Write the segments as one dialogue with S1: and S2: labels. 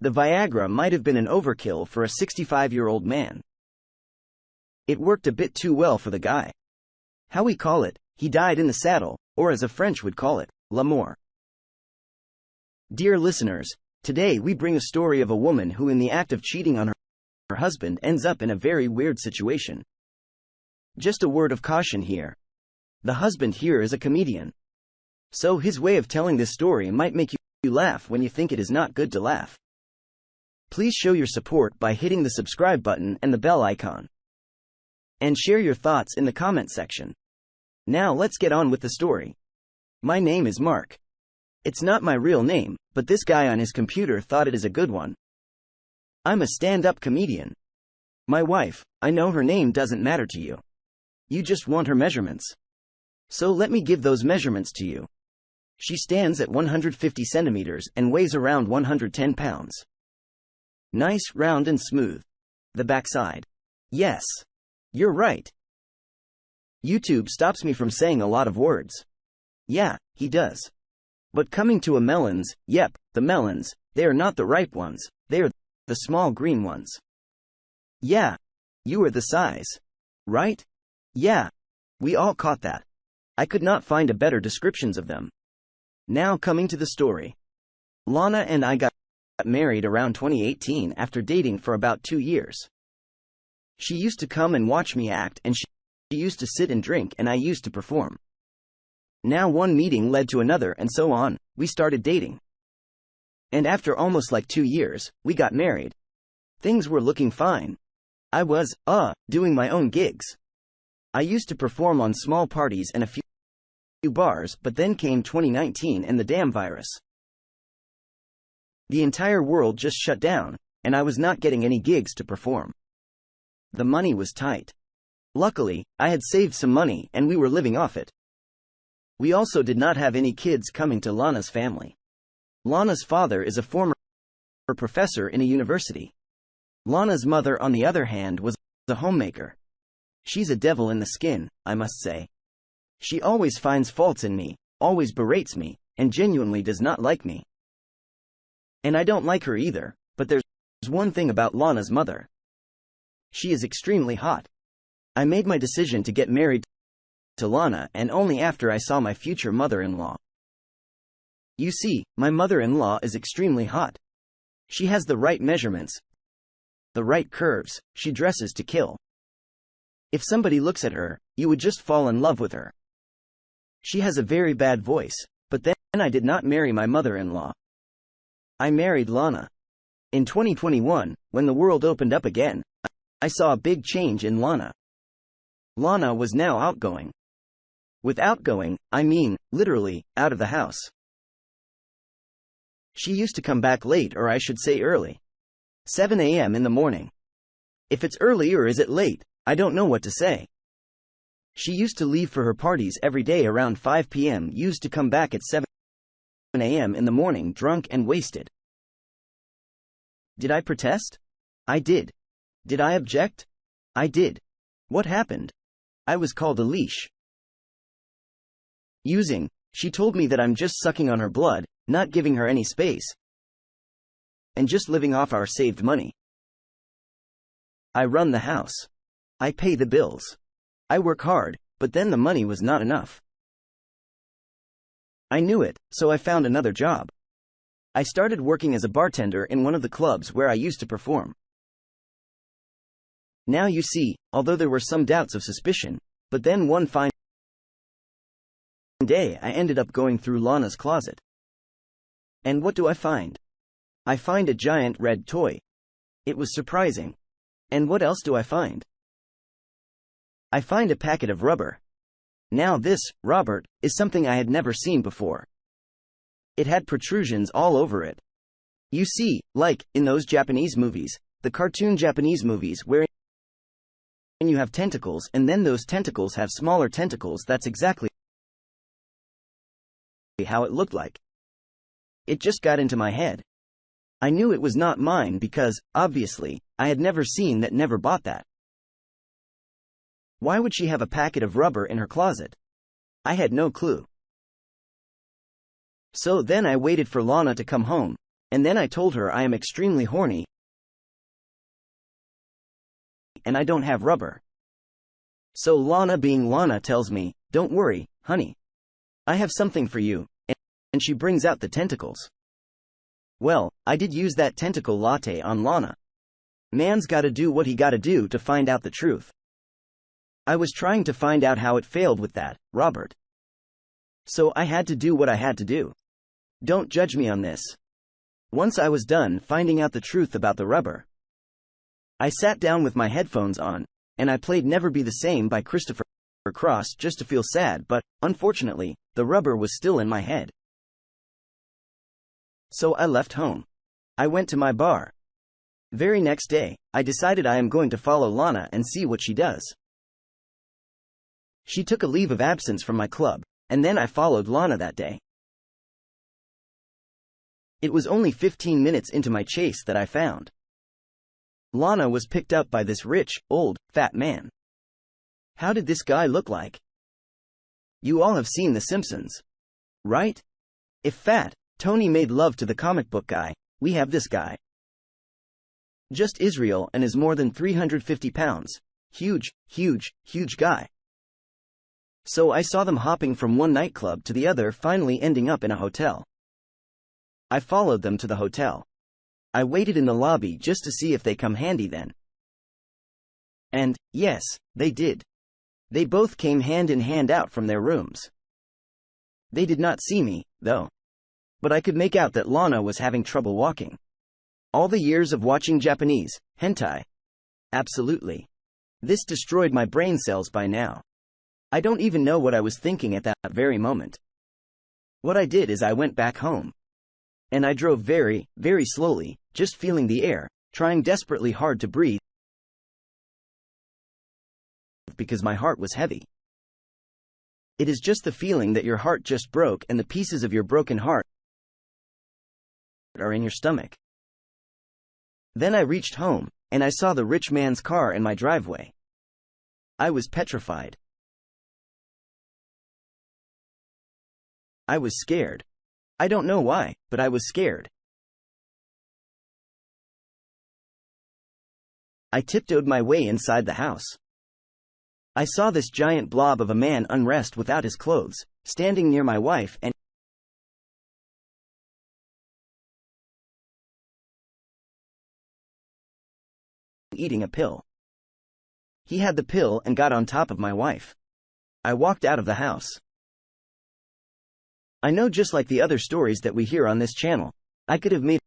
S1: The Viagra might have been an overkill for a 65-year-old man. It worked a bit too well for the guy. How we call it, he died in the saddle, or as a French would call it, la mort. Dear listeners, today we bring a story of a woman who in the act of cheating on her husband ends up in a very weird situation. Just a word of caution here. The husband here is a comedian. So his way of telling this story might make you laugh when you think it is not good to laugh. Please show your support by hitting the subscribe button and the bell icon. And share your thoughts in the comment section. Now let's get on with the story. My name is Mark. It's not my real name, but this guy on his computer thought it is a good one. I'm a stand-up comedian. My wife, I know her name doesn't matter to you. You just want her measurements. So let me give those measurements to you. She stands at 150 centimeters and weighs around 110 pounds. Nice, round and smooth. The backside. Yes. You're right. YouTube stops me from saying a lot of words. Yeah, he does. But coming to a melons, yep, the melons, they are not the ripe ones, they are the small green ones. Yeah. You are the size. Right? Yeah. We all caught that. I could not find a better descriptions of them. Now coming to the story. Lana and I got married around 2018 after dating for about 2 years. She used to come and watch me act and she used to sit and drink and I used to perform. Now one meeting led to another and so on, we started dating. And after almost like 2 years, we got married. Things were looking fine. I was, doing my own gigs. I used to perform on small parties and a few bars, but then came 2019 and the damn virus. The entire world just shut down, and I was not getting any gigs to perform. The money was tight. Luckily, I had saved some money and we were living off it. We also did not have any kids coming to Lana's family. Lana's father is a former professor in a university. Lana's mother, on the other hand, was a homemaker. She's a devil in the skin, I must say. She always finds faults in me, always berates me, and genuinely does not like me. And I don't like her either, but there's one thing about Lana's mother. She is extremely hot. I made my decision to get married to Lana and only after I saw my future mother-in-law. You see, my mother-in-law is extremely hot. She has the right measurements, the right curves, she dresses to kill. If somebody looks at her, you would just fall in love with her. She has a very bad voice, but then I did not marry my mother-in-law. I married Lana. In 2021, when the world opened up again, I saw a big change in Lana. Lana was now outgoing. With outgoing, I mean, literally, out of the house. She used to come back late, or I should say early. 7 a.m. in the morning. If it's early or is it late, I don't know what to say. She used to leave for her parties every day around 5 p.m. used to come back at 7 a.m. in the morning drunk and wasted. Did I protest? I did. Did I object? I did. What happened? I was called a leash. She told me that I'm just sucking on her blood, not giving her any space, and just living off our saved money. I run the house. I pay the bills. I work hard, but then the money was not enough. I knew it, so I found another job. I started working as a bartender in one of the clubs where I used to perform. Now you see, although there were some doubts of suspicion, but then one fine day I ended up going through Lana's closet. And what do I find? I find a giant red toy. It was surprising. And what else do I find? I find a packet of rubber. Now this, Robert, is something I had never seen before. It had protrusions all over it. You see, like, in those Japanese movies, the cartoon Japanese movies where you have tentacles and then those tentacles have smaller tentacles. That's exactly how it looked like. It just got into my head. I knew it was not mine because, obviously, I had never seen that, never bought that. Why would she have a packet of rubber in her closet? I had no clue. So then I waited for Lana to come home, And then I told her I am extremely horny and I don't have rubber. So Lana, being Lana, tells me, "Don't worry, honey. I have something for you," and she brings out the tentacles. Well, I did use that tentacle latte on Lana. Man's gotta do what he gotta do to find out the truth. I was trying to find out how it failed with that, Robert. So I had to do what I had to do. Don't judge me on this. Once I was done finding out the truth about the rubber, I sat down with my headphones on, and I played Never Be the Same by Christopher Cross just to feel sad, but, unfortunately, the rubber was still in my head. So I left home. I went to my bar. Very next day, I decided I am going to follow Lana and see what she does. She took a leave of absence from my club, and then I followed Lana that day. It was only 15 minutes into my chase that I found Lana was picked up by this rich, old, fat man. How did this guy look like? You all have seen The Simpsons, right? If Fat Tony made love to the comic book guy, we have this guy. Just Israel and is more than 350 pounds. Huge, huge, huge guy. So I saw them hopping from one nightclub to the other, finally ending up in a hotel. I followed them to the hotel. I waited in the lobby just to see if they come handy then. And, yes, they did. They both came hand in hand out from their rooms. They did not see me, though. But I could make out that Lana was having trouble walking. All the years of watching Japanese hentai. Absolutely. This destroyed my brain cells by now. I don't even know what I was thinking at that very moment. What I did is I went back home. And I drove very, very slowly, just feeling the air, trying desperately hard to breathe, because my heart was heavy. It is just the feeling that your heart just broke and the pieces of your broken heart are in your stomach. Then I reached home, and I saw the rich man's car in my driveway. I was petrified. I was scared. I don't know why, but I was scared. I tiptoed my way inside the house. I saw this giant blob of a man undressed without his clothes, standing near my wife and eating a pill. He had the pill and got on top of my wife. I walked out of the house. I know, just like the other stories that we hear on this channel, I could have made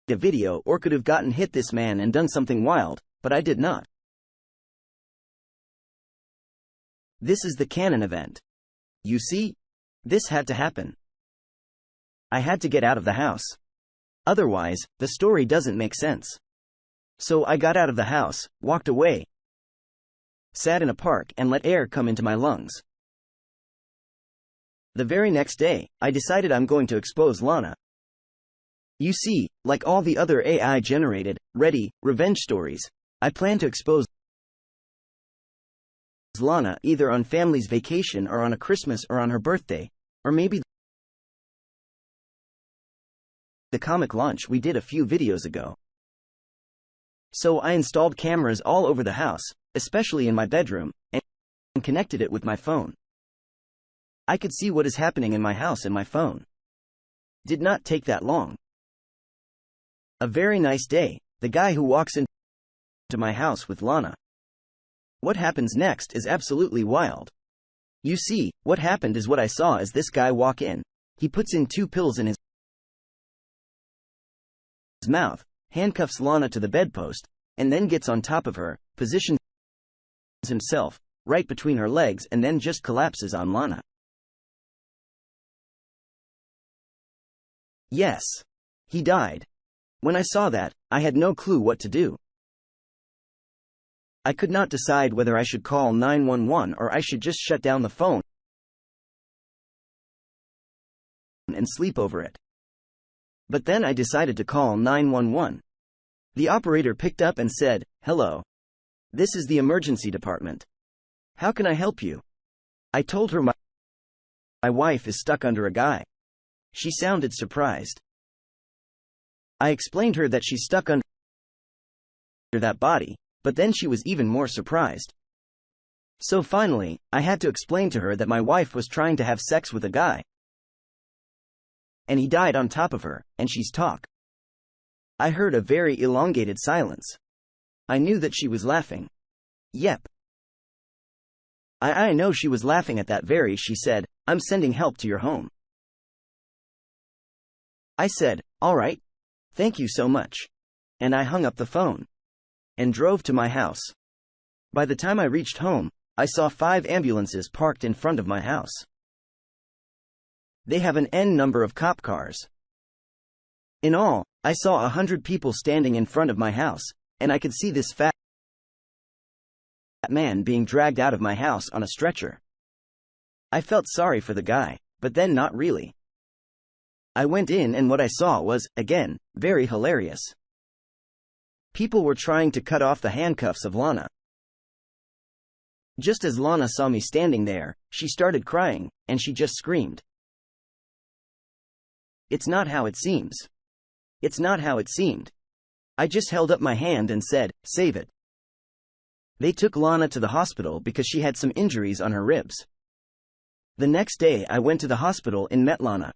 S1: a video or could have gotten hit this man and done something wild, but I did not. This is the canon event. You see? This had to happen. I had to get out of the house. Otherwise, the story doesn't make sense. So I got out of the house, walked away, sat in a park and let air come into my lungs. The very next day, I decided I'm going to expose Lana. You see, like all the other AI-generated, ready, revenge stories, I plan to expose Lana either on family's vacation or on a Christmas or on her birthday, or maybe the comic launch we did a few videos ago. So I installed cameras all over the house, especially in my bedroom, and connected it with my phone. I could see what is happening in my house in my phone. Did not take that long. A very nice day, the guy who walks into my house with Lana. What happens next is absolutely wild. You see, what happened is what I saw as this guy walk in. He puts in 2 pills in his mouth, handcuffs Lana to the bedpost, and then gets on top of her, positions himself right between her legs and then just collapses on Lana. Yes. He died. When I saw that, I had no clue what to do. I could not decide whether I should call 911 or I should just shut down the phone and sleep over it. But then I decided to call 911. The operator picked up and said, "Hello. This is the emergency department. How can I help you?" I told her my wife is stuck under a guy. She sounded surprised. I explained her that she's stuck under that body, but then she was even more surprised. So finally, I had to explain to her that my wife was trying to have sex with a guy, and he died on top of her, and she's talk. I heard a very elongated silence. I knew that she was laughing. Yep. I know she was laughing at that very. She said, "I'm sending help to your home." I said, "All right. Thank you so much." And I hung up the phone and drove to my house. By the time I reached home, I saw 5 ambulances parked in front of my house. They have an N number of cop cars. In all, I saw 100 people standing in front of my house, and I could see this fat man being dragged out of my house on a stretcher. I felt sorry for the guy, but then not really. I went in and what I saw was, again, very hilarious. People were trying to cut off the handcuffs of Lana. Just as Lana saw me standing there, she started crying, and she just screamed. "It's not how it seems. It's not how it seemed." I just held up my hand and said, "Save it." They took Lana to the hospital because she had some injuries on her ribs. The next day I went to the hospital and met Lana.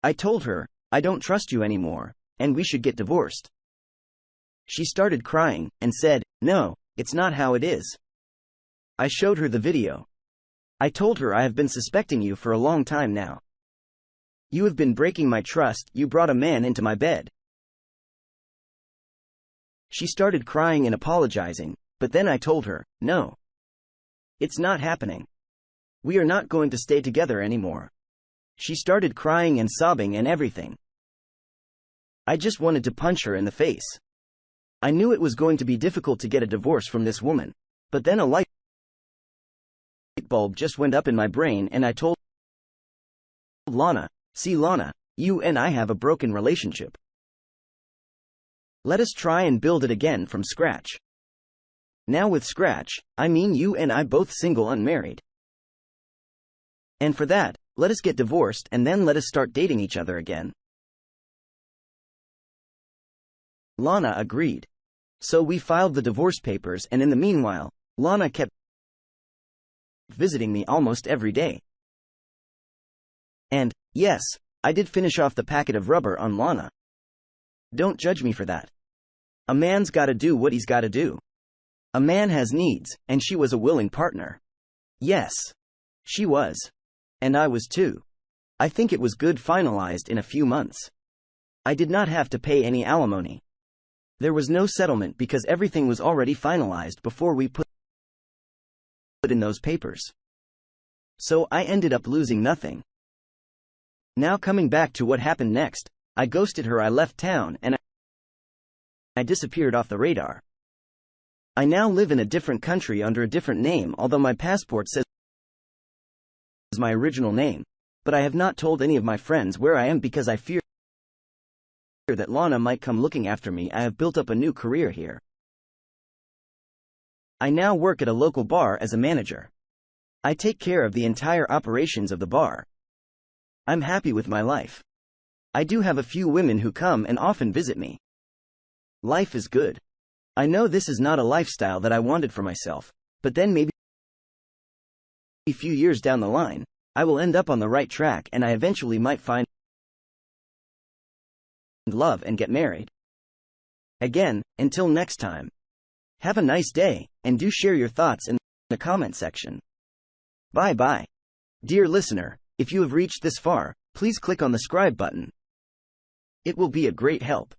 S1: I told her, "I don't trust you anymore, and we should get divorced." She started crying, and said, "No, it's not how it is." I showed her the video. I told her, "I have been suspecting you for a long time now. You have been breaking my trust. You brought a man into my bed." She started crying and apologizing, but then I told her, "No. It's not happening. We are not going to stay together anymore." She started crying and sobbing and everything. I just wanted to punch her in the face. I knew it was going to be difficult to get a divorce from this woman, but then a light bulb just went up in my brain and I told Lana, "See Lana, you and I have a broken relationship. Let us try and build it again from scratch. Now with scratch, I mean you and I both single unmarried. And for that, let us get divorced and then let us start dating each other again." Lana agreed. So we filed the divorce papers and in the meanwhile, Lana kept visiting me almost every day. And, yes, I did finish off the packet of rubber on Lana. Don't judge me for that. A man's gotta do what he's gotta do. A man has needs, and she was a willing partner. Yes. She was. And I was too. I think it was good finalized in a few months. I did not have to pay any alimony. There was no settlement because everything was already finalized before we put in those papers. So I ended up losing nothing. Now coming back to what happened next, I ghosted her. I left town and I disappeared off the radar. I now live in a different country under a different name, although my passport says my original name, but I have not told any of my friends where I am because I fear that Lana might come looking after me. I have built up a new career here. I now work at a local bar as a manager. I take care of the entire operations of the bar. I'm happy with my life. I do have a few women who come and often visit me. Life is good. I know this is not a lifestyle that I wanted for myself, but then maybe a few years down the line, I will end up on the right track and I eventually might find love and get married. Again, until next time. Have a nice day, and do share your thoughts in the comment section. Bye-bye. Dear listener, if you have reached this far, please click on the subscribe button. It will be a great help.